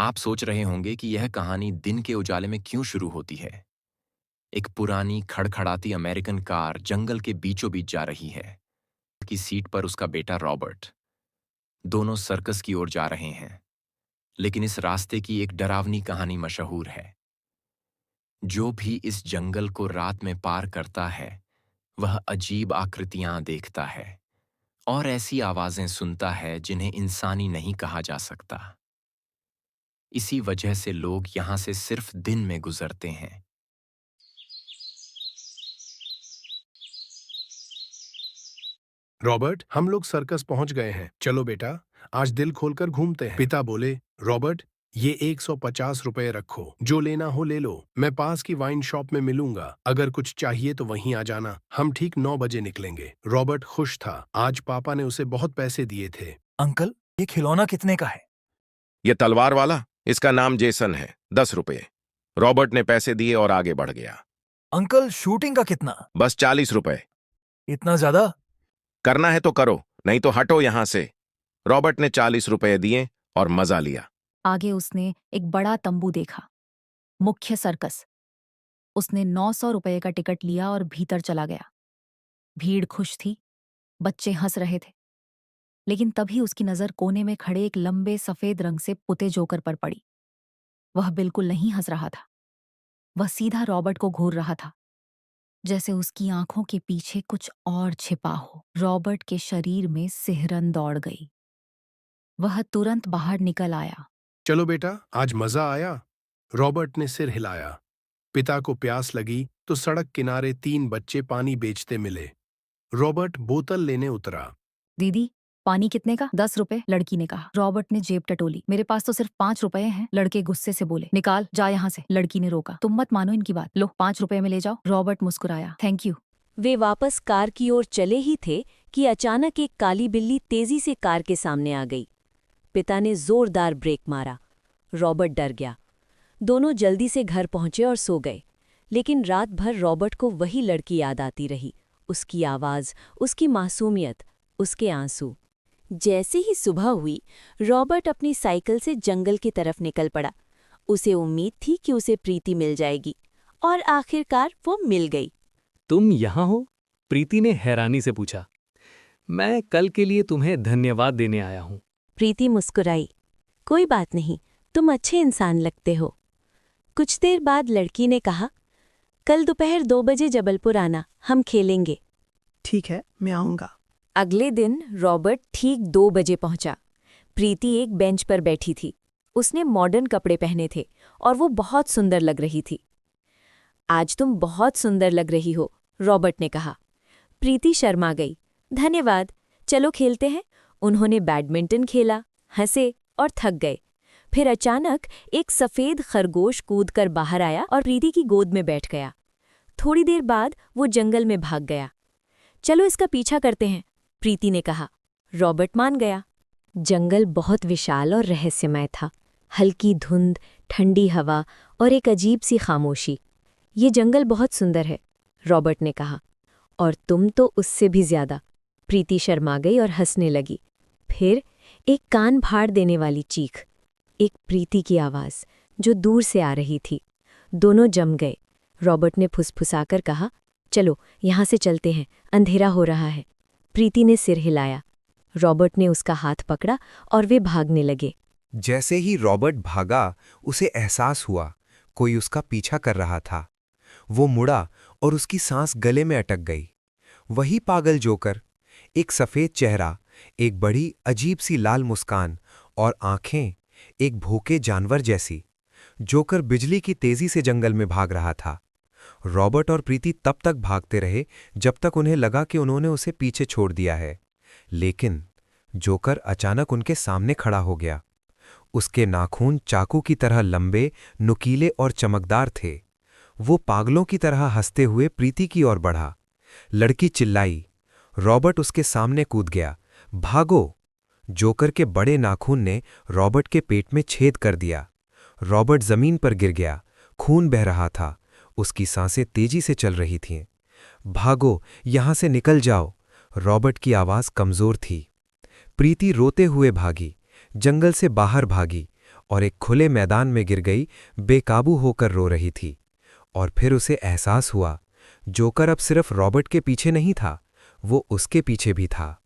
आप सोच रहे होंगे कि यह कहानी दिन के उजाले में क्यों शुरू होती है। एक पुरानी खड़खड़ाती अमेरिकन कार जंगल के बीचों बीच जा रही है कि सीट पर उसका बेटा रॉबर्ट। दोनों सर्कस की ओर जा रहे हैं, लेकिन इस रास्ते की एक डरावनी कहानी मशहूर है। जो भी इस जंगल को रात में पार करता है वह अजीब आकृतियां देखता है और ऐसी आवाजें सुनता है जिन्हें इंसानी नहीं कहा जा सकता। इसी वजह से लोग यहां से सिर्फ दिन में गुजरते हैं। रॉबर्ट, हम लोग सर्कस पहुंच गए हैं। चलो बेटा, आज दिल खोलकर घूमते हैं। पिता बोले, रॉबर्ट, ये 150 रुपए रखो, जो लेना हो ले लो। मैं पास की वाइन शॉप में मिलूंगा। अगर कुछ चाहिए तो वहीं आ जाना। हम ठीक 9 बजे निकलेंगे। रॉबर्ट खुश था। आज पापा ने उसे बहुत पैसे दिए थे। अंकल, ये खिलौना कितने का है? ये तलवार वाला, इसका नाम जेसन है। 10 रुपए। रॉबर्ट ने पैसे दिए और आगे बढ़ गया। अंकल, शूटिंग का कितना? बस 40 रुपए। इतना ज्यादा? करना है तो करो, नहीं तो हटो यहां से। रॉबर्ट ने 40 रुपए दिए और मजा लिया। आगे उसने एक बड़ा तंबू देखा, मुख्य सर्कस। उसने 900 रुपए का टिकट लिया और भीतर चला गया। भीड़ खुश थी, बच्चे हंस रहे थे। लेकिन तभी उसकी नजर कोने में खड़े एक लंबे सफेद रंग से पुते जोकर पर पड़ी। वह बिल्कुल नहीं हंस रहा था। वह सीधा रॉबर्ट को घूर रहा था, जैसे उसकी आंखों के पीछे कुछ और छिपा हो। रॉबर्ट के शरीर में सिहरन दौड़ गई। वह तुरंत बाहर निकल आया। चलो बेटा, आज मजा आया। रॉबर्ट ने सिर हिलाया। पिता को प्यास लगी तो सड़क किनारे 3 बच्चे पानी बेचते मिले। रॉबर्ट बोतल लेने उतरा। दीदी, पानी कितने का? 10 रुपए, लड़की ने कहा। रॉबर्ट ने जेब टटोली। मेरे पास तो सिर्फ 5 रुपए हैं। लड़के गुस्से से बोले। निकाल, जा यहाँ से। लड़की ने रोका। तुम मत मानो इनकी बात। लो, 5 रुपए में ले जाओ। रॉबर्ट मुस्कुराया। Thank you. वे वापस कार की ओर चले ही थे कि अचानक एक काली बिल्ली तेजी से कार के सामने आ गई। पिता ने जोरदार ब्रेक मारा। रॉबर्ट डर गया। दोनों जल्दी से घर पहुंचे और सो गए। लेकिन रात भर रॉबर्ट को वही लड़की याद आती रही। उसकी आवाज, उसकी मासूमियत, उसके आंसू। जैसे ही सुबह हुई, रॉबर्ट अपनी साइकिल से जंगल की तरफ निकल पड़ा। उसे उम्मीद थी कि उसे प्रीति मिल जाएगी, और आखिरकार वो मिल गई। तुम यहाँ हो? प्रीति ने हैरानी से पूछा। मैं कल के लिए तुम्हें धन्यवाद देने आया हूँ। प्रीति मुस्कुराई। कोई बात नहीं, तुम अच्छे इंसान लगते हो। कुछ देर बाद लड़की ने कहा, कल दोपहर 2 बजे जबलपुर आना, हम खेलेंगे। ठीक है, मैं आऊँगा। अगले दिन रॉबर्ट ठीक 2 बजे पहुंचा। प्रीति एक बेंच पर बैठी थी। उसने मॉडर्न कपड़े पहने थे और वो बहुत सुंदर लग रही थी। आज तुम बहुत सुंदर लग रही हो, रॉबर्ट ने कहा। प्रीति शर्मा गई। धन्यवाद, चलो खेलते हैं। उन्होंने बैडमिंटन खेला, हंसे और थक गए। फिर अचानक एक सफेद खरगोश कूदकर बाहर आया और प्रीति की गोद में बैठ गया। थोड़ी देर बाद वो जंगल में भाग गया। चलो इसका पीछा करते हैं, प्रीति ने कहा। रॉबर्ट मान गया। जंगल बहुत विशाल और रहस्यमय था। हल्की धुंध, ठंडी हवा और एक अजीब सी खामोशी। ये जंगल बहुत सुंदर है, रॉबर्ट ने कहा। और तुम तो उससे भी ज्यादा। प्रीति शर्मा गई और हंसने लगी। फिर एक कान फाड़ देने वाली चीख, एक प्रीति की आवाज जो दूर से आ रही थी। दोनों जम गए। रॉबर्ट ने फुसफुसाकर कहा, चलो यहाँ से चलते हैं, अंधेरा हो रहा है। प्रीति ने सिर हिलाया। रॉबर्ट ने उसका हाथ पकड़ा और वे भागने लगे। जैसे ही रॉबर्ट भागा, उसे एहसास हुआ कोई उसका पीछा कर रहा था। वो मुड़ा और उसकी सांस गले में अटक गई। वही पागल जोकर, एक सफेद चेहरा, एक बड़ी अजीब सी लाल मुस्कान और आंखें एक भूखे जानवर जैसी। जोकर बिजली की तेजी से जंगल में भाग रहा था। रॉबर्ट और प्रीति तब तक भागते रहे जब तक उन्हें लगा कि उन्होंने उसे पीछे छोड़ दिया है। लेकिन जोकर अचानक उनके सामने खड़ा हो गया। उसके नाखून चाकू की तरह लंबे, नुकीले और चमकदार थे। वो पागलों की तरह हंसते हुए प्रीति की ओर बढ़ा। लड़की चिल्लाई। रॉबर्ट उसके सामने कूद गया। भागो! जोकर के बड़े नाखून ने रॉबर्ट के पेट में छेद कर दिया। रॉबर्ट जमीन पर गिर गया। खून बह रहा था। उसकी सांसें तेजी से चल रही थीं। भागो, यहां से निकल जाओ! रॉबर्ट की आवाज कमजोर थी। प्रीति रोते हुए भागी, जंगल से बाहर भागी और एक खुले मैदान में गिर गई, बेकाबू होकर रो रही थी। और फिर उसे एहसास हुआ, जोकर अब सिर्फ रॉबर्ट के पीछे नहीं था, वो उसके पीछे भी था।